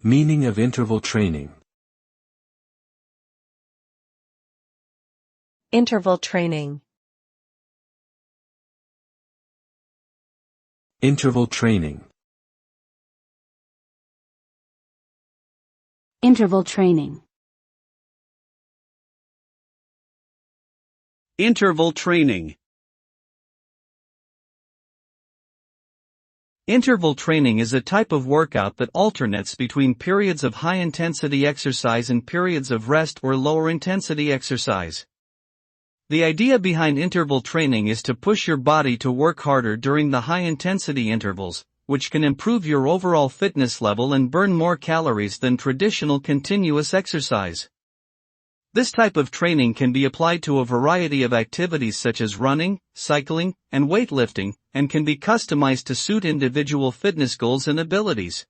Meaning of interval training. Interval training. Interval training. Interval training. Interval training. Interval training is a type of workout that alternates between periods of high-intensity exercise and periods of rest or lower-intensity exercise. The idea behind interval training is to push your body to work harder during the high-intensity intervals, which can improve your overall fitness level and burn more calories than traditional continuous exercise. This type of training can be applied to a variety of activities such as running, cycling, and weightlifting, and can be customized to suit individual fitness goals and abilities.